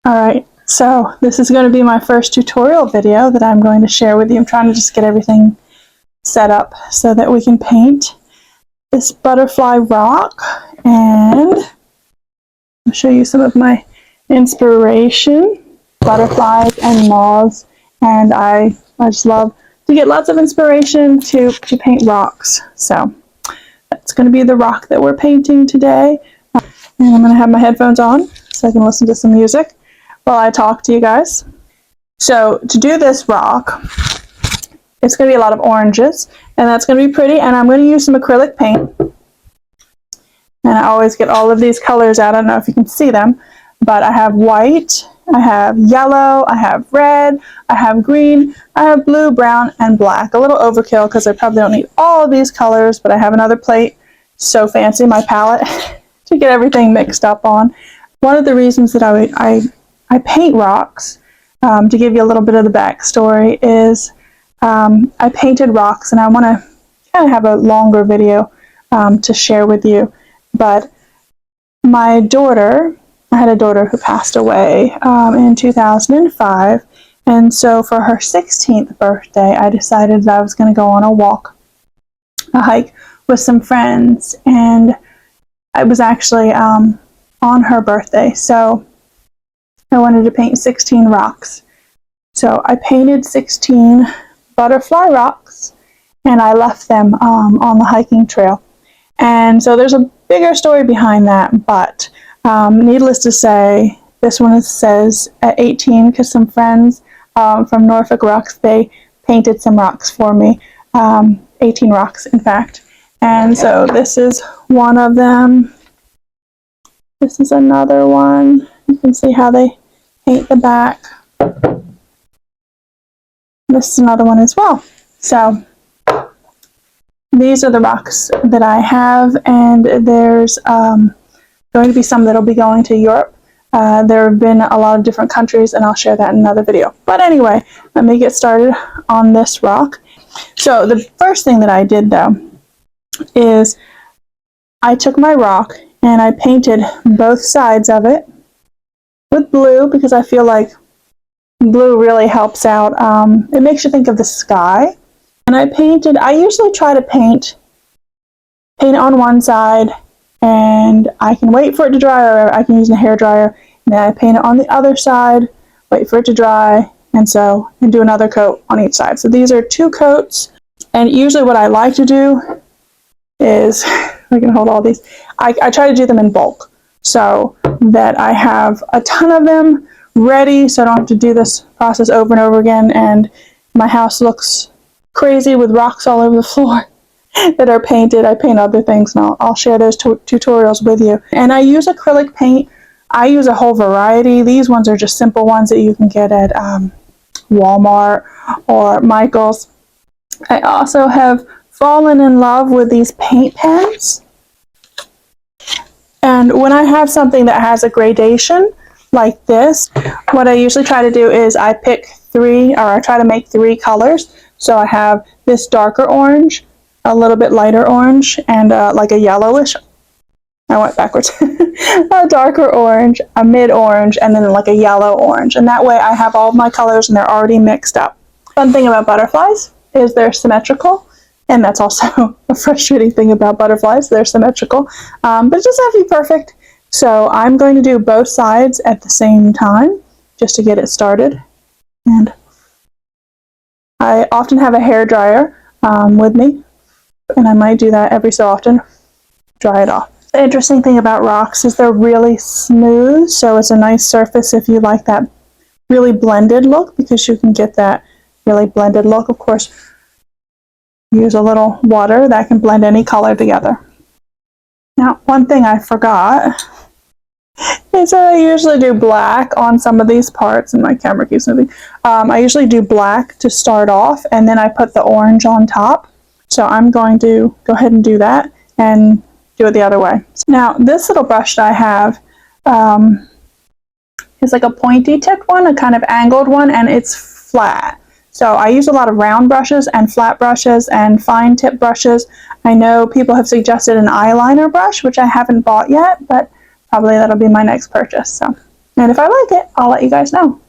Alright, so this is going to be my first tutorial video that I'm going to share with you. I'm trying to just get everything set up so that we can paint this butterfly rock, and I'll show you some of my inspiration, butterflies and moths, and I just love to get lots of inspiration to paint rocks. So that's going to be the rock that we're painting today, and I'm going to have my headphones on so I can listen to some music while I talk to you guys. So to do this rock, it's going to be a lot of oranges, and that's going to be pretty, and I'm going to use some acrylic paint. And I always get all of these colors out. I don't know if you can see them, but I have white, I have yellow, I have red, I have green, I have blue, brown, and black. A little overkill because I probably don't need all of these colors, but I have another plate, so fancy, my palette, to get everything mixed up on. One of the reasons that I paint rocks, to give you a little bit of the backstory, is I painted rocks, and I want to kind of have a longer video to share with you. But my daughter, I had a daughter who passed away in 2005, and so for her 16th birthday, I decided that I was going to go on a hike with some friends, and it was actually on her birthday, so I wanted to paint 16 rocks. So I painted 16 butterfly rocks, and I left them on the hiking trail. And so there's a bigger story behind that, but needless to say, this one says at 18 because some friends from Norfolk Rocks, they painted some rocks for me, 18 rocks in fact. And so this is one of them. This is another one. You can see how they paint the back. This is another one as well. So these are the rocks that I have, and there's going to be some that'll be going to Europe. There have been a lot of different countries, and I'll share that in another video. But anyway, let me get started on this rock. So the first thing that I did though is I took my rock and I painted both sides of it with blue, because I feel like blue really helps out. It makes you think of the sky. And I usually try to paint on one side, and I can wait for it to dry, or I can use a hairdryer, and then I paint it on the other side, wait for it to dry, and do another coat on each side. So these are 2 coats, and usually what I like to do is, we can hold all these, I try to do them in bulk, so that I have a ton of them ready, so I don't have to do this process over and over again, and my house looks crazy with rocks all over the floor that are painted. I paint other things, and I'll share those tutorials with you. And I use acrylic paint. I use a whole variety. These ones are just simple ones that you can get at Walmart or Michael's. I also have fallen in love with these paint pens. And when I have something that has a gradation like this, what I usually try to do is I pick 3, or I try to make 3 colors. So I have this darker orange, a little bit lighter orange, and like a yellowish, I went backwards, a darker orange, a mid-orange, and then like a yellow orange. And that way I have all of my colors and they're already mixed up. Fun thing about butterflies is they're symmetrical, and that's also a frustrating thing about butterflies. They're symmetrical, but it doesn't have to be perfect. So I'm going to do both sides at the same time just to get it started. And I often have a hairdryer with me, and I might do that every so often, dry it off. The interesting thing about rocks is they're really smooth, so it's a nice surface if you like that really blended look, because you can get that really blended look. Of course, use a little water that can blend any color together. Now, one thing I forgot is that I usually do black on some of these parts, and my camera keeps moving. I usually do black to start off, and then I put the orange on top. So I'm going to go ahead and do that and do it the other way. Now, this little brush that I have is like a pointy tipped one, a kind of angled one, and it's flat. So I use a lot of round brushes and flat brushes and fine tip brushes. I know people have suggested an eyeliner brush, which I haven't bought yet, but probably that'll be my next purchase. So And if I like it, I'll let you guys know.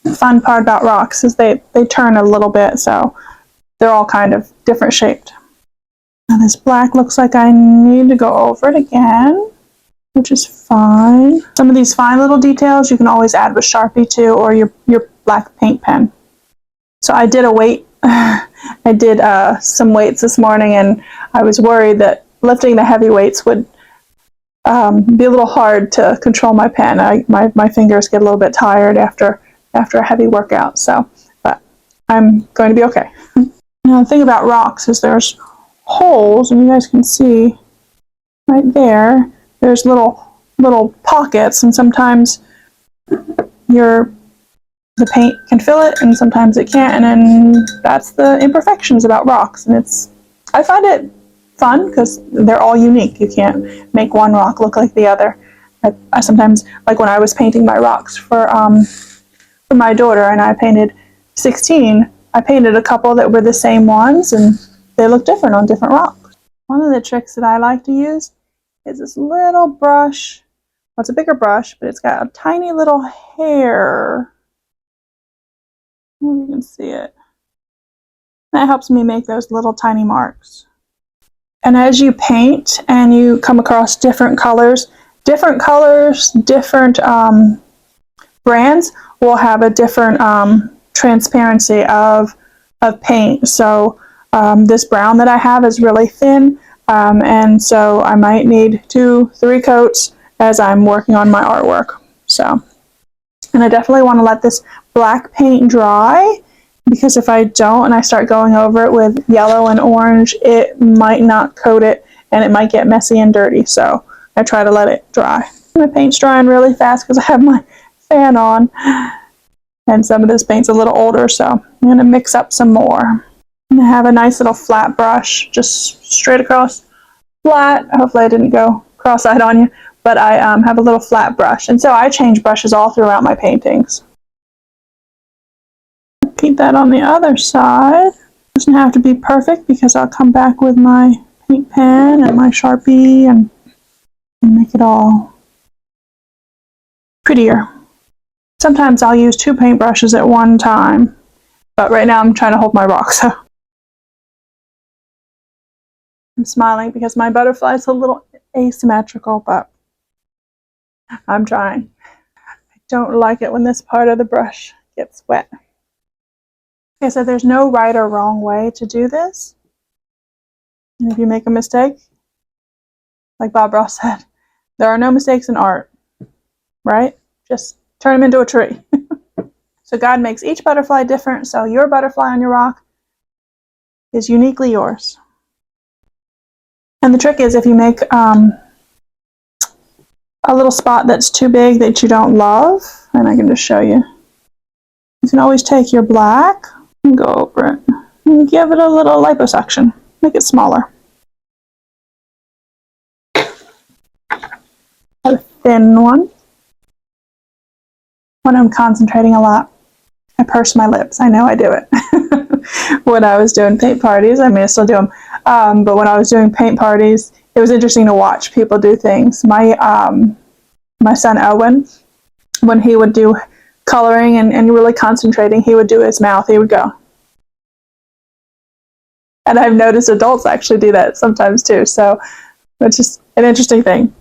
The fun part about rocks is they turn a little bit, so they're all kind of different shaped. Now this black looks like I need to go over it again, which is fine. Some of these fine little details you can always add with Sharpie too, or your black paint pen. So I did a weight, I did some weights this morning, and I was worried that lifting the heavy weights would be a little hard to control my pen. My fingers get a little bit tired after a heavy workout, so, but I'm going to be okay. Now the thing about rocks is there's holes, and you guys can see right there, there's little pockets, and sometimes the paint can fill it and sometimes it can't, and then that's the imperfections about rocks. And I find it fun because they're all unique. You can't make one rock look like the other. I sometimes, like when I was painting my rocks for my daughter, and I painted 16, I painted a couple that were the same ones, and they look different on different rocks. One of the tricks that I like to use is this little brush. Well, it's a bigger brush, but it's got a tiny little hair. You can see it. That helps me make those little tiny marks. And as you paint and you come across different colors, different brands will have a different transparency of paint. So this brown that I have is really thin, and so I might need 2-3 coats as I'm working on my artwork. So, and I definitely want to let this black paint dry, because if I don't and I start going over it with yellow and orange, it might not coat it and it might get messy and dirty. So I try to let it dry. My paint's drying really fast because I have my fan on, and some of this paint's a little older, so I'm going to mix up some more. And I have a nice little flat brush, just straight across, flat. Hopefully I didn't go cross-eyed on you, but I have a little flat brush, and so I change brushes all throughout my paintings. Repeat that on the other side. Doesn't have to be perfect because I'll come back with my paint pen and my Sharpie and make it all prettier. Sometimes I'll use 2 paintbrushes at one time, but right now I'm trying to hold my rock, so I'm smiling because my butterfly is a little asymmetrical, but I'm trying. I don't like it when this part of the brush gets wet. Okay, so there's no right or wrong way to do this. And if you make a mistake, like Bob Ross said, there are no mistakes in art, right? Just turn them into a tree. So God makes each butterfly different, so your butterfly on your rock is uniquely yours. And the trick is, if you make a little spot that's too big that you don't love, and I can just show you, you can always take your black and go over it and give it a little liposuction, make it smaller. A thin one. When I'm concentrating a lot, I purse my lips. I know I do it. When I was doing paint parties, I mean, I still do them, but when I was doing paint parties, it was interesting to watch people do things. My son Owen, when he would do coloring and really concentrating, he would do his mouth. He would go. And I've noticed adults actually do that sometimes too. So it's just an interesting thing.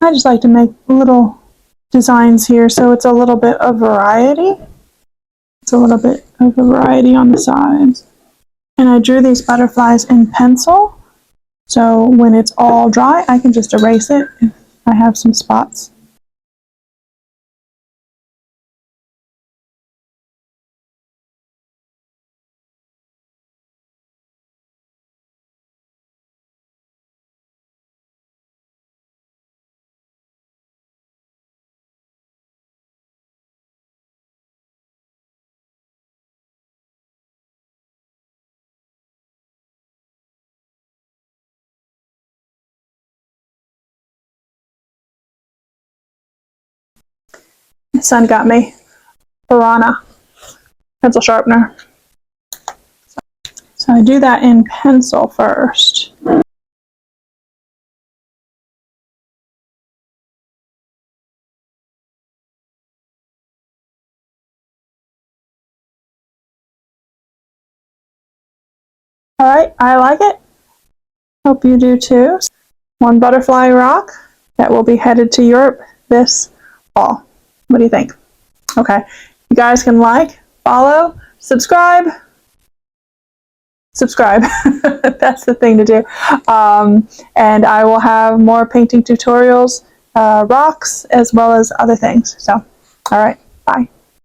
I just like to make little designs here so it's a little bit of variety. It's a little bit of a variety on the sides. And I drew these butterflies in pencil, so when it's all dry I can just erase it if I have some spots. My son got me Piranha pencil sharpener. So I do that in pencil first. Alright, I like it. Hope you do too. One butterfly rock that will be headed to Europe this fall. What do you think? Okay. You guys can like, follow, subscribe. Subscribe. That's the thing to do. And I will have more painting tutorials, rocks, as well as other things. So, alright. Bye.